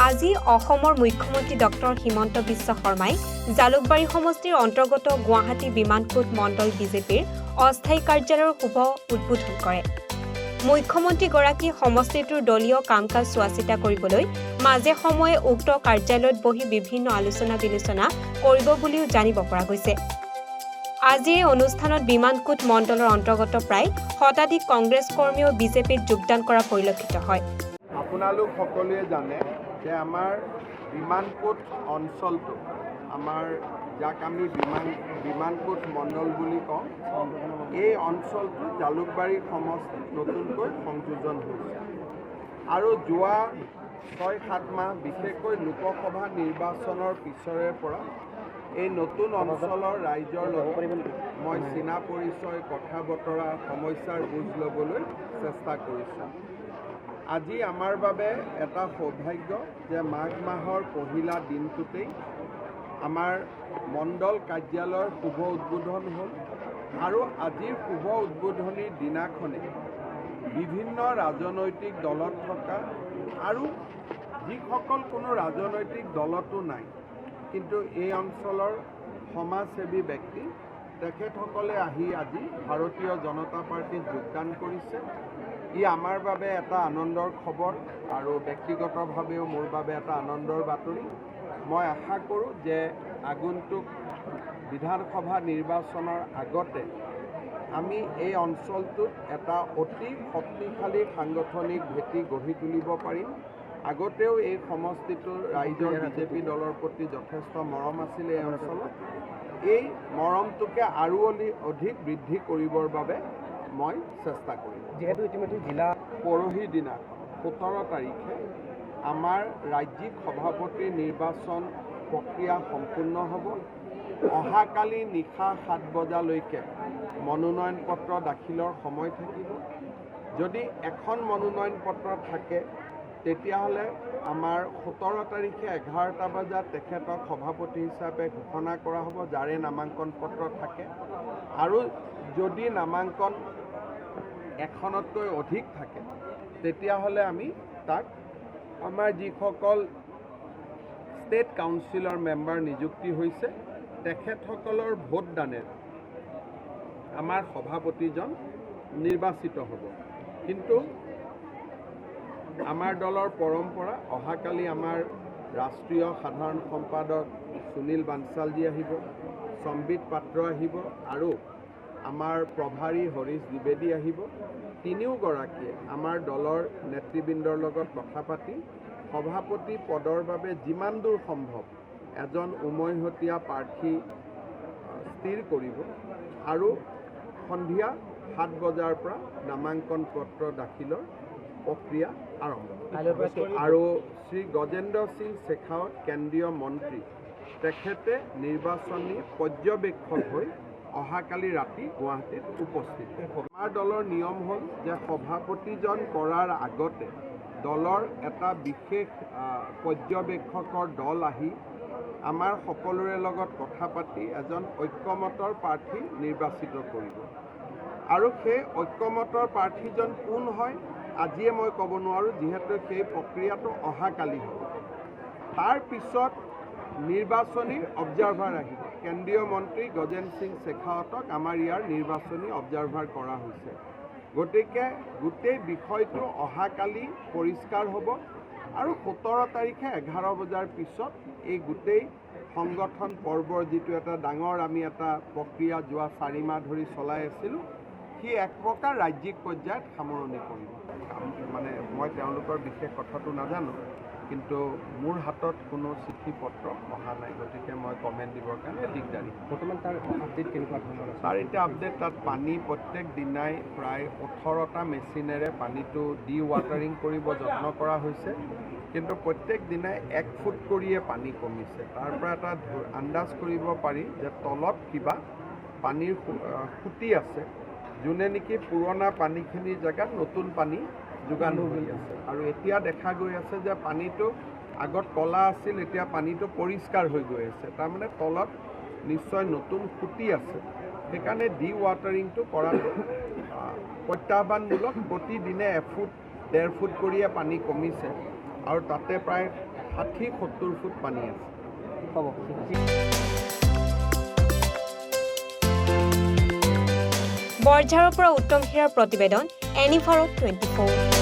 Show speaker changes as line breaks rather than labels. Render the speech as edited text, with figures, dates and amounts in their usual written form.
আজি অসমৰ মুখ্যমন্ত্ৰী ডক্টৰ হিমন্ত বিশ্ব শৰ্মাই জালুকবাৰী সমষ্টিৰ অন্তৰ্গত গুৱাহাটী বিমানকোট মণ্ডল বিজেপিৰ অস্থায়ী কাৰ্যালয়ৰ শুভ উদ্বোধন কৰে। মুখ্যমন্ত্ৰীগৰাকী সমষ্টিটোৰ দলীয় কাম-কাজ চোৱাচিতা কৰিবলৈ মাজে সময়ে উক্ত কাৰ্যালয়ত বহি বিভিন্ন আলোচনা বিলোচনা কৰিব বুলিও জানিব পৰা গৈছে। আজি এই অনুষ্ঠানত বিমানকোট মণ্ডলৰ অন্তৰ্গত প্ৰায় শতাধিক কংগ্ৰেছ কৰ্মীও বিজেপিত যোগদান কৰা পৰিলক্ষিত হয়।
আপোনালোক সকলোৱে জানে যে আমাৰ বিমানকোট অঞ্চলটো আমাৰ যাক আমি বিমানকোট মণ্ডল বুলি কওঁ, এই অঞ্চলটো জালুকবাৰী সমষ্টিত নতুনকৈ সংযোজন হৈছে আৰু যোৱা ৬-৭ মাহ বিশেষকৈ লোকসভা নিৰ্বাচনৰ পিছৰে পৰা এই নতুন অঞ্চলৰ ৰাইজৰ লগত মই চিনা পৰিচয় কথা বতৰা সমস্যাৰ বুজ ল'বলৈ চেষ্টা কৰিছোঁ। আজি আমাৰ বাবে এটা সৌভাগ্য যে মাঘ মাহৰ পহিলা দিনটোতেই আমাৰ মণ্ডল কাৰ্যালয়ৰ শুভ উদ্বোধন হ'ল আৰু আজিৰ শুভ উদ্বোধনীৰ দিনাখনে বিভিন্ন ৰাজনৈতিক দলত থকা আৰু যিসকল কোনো ৰাজনৈতিক দলতো নাই কিন্তু এই অঞ্চলৰ সমাজসেৱী ব্যক্তি তেখেতসকলে আহি আজি ভাৰতীয় জনতা পাৰ্টীত যোগদান কৰিছে। ই আমাৰ বাবে এটা আনন্দৰ খবৰ আৰু ব্যক্তিগতভাৱেও মোৰ বাবে এটা আনন্দৰ বাতৰি। মই আশা কৰোঁ যে আগন্তুক বিধানসভা নিৰ্বাচনৰ আগতে আমি এই অঞ্চলটোত এটা অতি শক্তিশালী সাংগঠনিক ভেটি গঢ়ি তুলিব পাৰিম। আগতেও এই সমষ্টিটোৰ ৰাইজৰ বিজেপি দলৰ প্ৰতি যথেষ্ট মৰম আছিলে এই অঞ্চলত। এই মৰমটোকে আৰু অধিক বৃদ্ধি কৰিবৰ বাবে মই চেষ্টা কৰিম।
যিহেতু ইতিমধ্যে জিলা
পৰহি দিনা 17 তাৰিখে আমাৰ ৰাজ্যিক সভাপতিৰ নিৰ্বাচন প্ৰক্ৰিয়া সম্পূৰ্ণ হ'ব। অহাকালি নিশা 7 বজালৈকে মনোনয়ন পত্ৰ দাখিলৰ সময় থাকিব। যদি এখন মনোনয়ন পত্ৰ থাকে তেতিয়াহ'লে আমাৰ 17 তাৰিখে 11টা বজাত তেখেতক সভাপতি হিচাপে ঘোষণা কৰা হ'ব, যাৰে নামাংকন পত্ৰ থাকে। আৰু যদি নামাংকন এখনতকৈ অধিক থাকে তেতিয়াহ'লে আমি তাক আমাৰ যিসকল ষ্টেট কাউন্সিলৰ মেম্বাৰ নিযুক্তি হৈছে তেখেতসকলৰ ভোটদানেৰে আমাৰ সভাপতিজন নিৰ্বাচিত হ'ব। কিন্তু আমাৰ দলৰ পৰম্পৰা, অহাকালি আমাৰ ৰাষ্ট্ৰীয় সাধাৰণ সম্পাদক সুনীল বানচালজী আহিব, সম্বিত পাত্ৰ আহিব আৰু আমাৰ প্ৰভাৰী হৰীশ দ্বিবেদী আহিব। তিনিওগৰাকীয়ে আমাৰ দলৰ নেতৃবৃন্দৰ লগত কথা পাতি সভাপতি পদৰ বাবে যিমান দূৰ সম্ভৱ এজন উমৈহতীয়া প্ৰাৰ্থী স্থিৰ কৰিব আৰু সন্ধিয়া 7 বজাৰ পৰা নামাংকন পত্ৰ দাখিলৰ প্ৰক্ৰিয়া আৰম্ভ হ'ব। আৰু শ্ৰী গজেন্দ্ৰ সিং শেখাৱত কেন্দ্ৰীয় মন্ত্ৰী তেখেতে নিৰ্বাচনী পৰ্যবেক্ষক হৈ অহাকালি ৰাতি গুৱাহাটীত উপস্থিত। আমাৰ দলৰ নিয়ম হ'ল যে সভাপতিজন কৰাৰ আগতে দলৰ এটা বিশেষ পৰ্যবেক্ষকৰ দল আহি আমাৰ সকলোৰে লগত কথা পাতি এজন ঐক্যমতৰ প্ৰাৰ্থী নিৰ্বাচিত কৰিব। আৰু সেই ঐক্যমতৰ প্ৰাৰ্থীজন কোন হয় আজিয়ে মই ক'ব নোৱাৰোঁ, যিহেতু সেই প্ৰক্ৰিয়াটো অহাকালি হ'ব। তাৰ পিছত নিৰ্বাচনী অবজাৰ্ভাৰ আহিব। কেন্দ্ৰীয় মন্ত্ৰী গজেন্দ্ৰ সিং শেখাৱতক আমাৰ ইয়াৰ নিৰ্বাচনী অবজাৰ্ভাৰ কৰা হৈছে। গতিকে গোটেই বিষয়টো অহাকালি পৰিষ্কাৰ হ'ব আৰু 17 তাৰিখে 11 বজাৰ পিছত এই গোটেই সংগঠন পৰ্বৰ যিটো এটা ডাঙৰ আমি এটা প্ৰক্ৰিয়া যোৱা 4 মাহ ধৰি চলাই আছিলোঁ, সি এক প্ৰকাৰ ৰাজ্যিক পৰ্যায়ত সামৰণি পৰিব। মানে মই তেওঁলোকৰ বিশেষ কথাটো নাজানো, কিন্তু মোৰ হাতত কোনো চিঠি পত্ৰ অহা নাই, গতিকে মই কমেণ্ট দিবৰ কাৰণে দিগদাৰী।
বৰ্তমান তাৰ আপডেট কেনেকুৱা ধৰণৰ?
তাৰ এতিয়া আপডেট তাত পানী প্ৰত্যেক দিনাই প্ৰায় 18টা মেচিনেৰে পানীটো ৱাটাৰিং কৰিব যত্ন কৰা হৈছে, কিন্তু প্ৰত্যেক দিনাই 1 ফুট কৰিয়ে পানী কমিছে। তাৰ পৰা এটা আন্দাজ কৰিব পাৰি যে তলত কিবা পানীৰ খুঁটি আছে, যোনে নেকি পুৰণা পানীখিনিৰ জেগাত নতুন পানী যোগান ধৰি আছে। আৰু এতিয়া দেখা গৈ আছে যে পানীটো আগত কলা আছিল, এতিয়া পানীটো পৰিষ্কাৰ হৈ গৈ আছে। তাৰমানে তলত নিশ্চয় নতুন খুঁটি আছে। সেইকাৰণে ৱাটাৰিংটো কৰাটো প্ৰত্যাহ্বানমূলক। প্ৰতিদিনে 1 ফুট 1.5 ফুট কৰিয়ে পানী কমিছে আৰু তাতে প্ৰায় 60-70 ফুট পানী আছে।
হ'ব ঠিক আছে।
বৰঝাৰৰ পৰা উত্তম হীৰাৰ প্ৰতিবেদন, এনিভাৰত 24।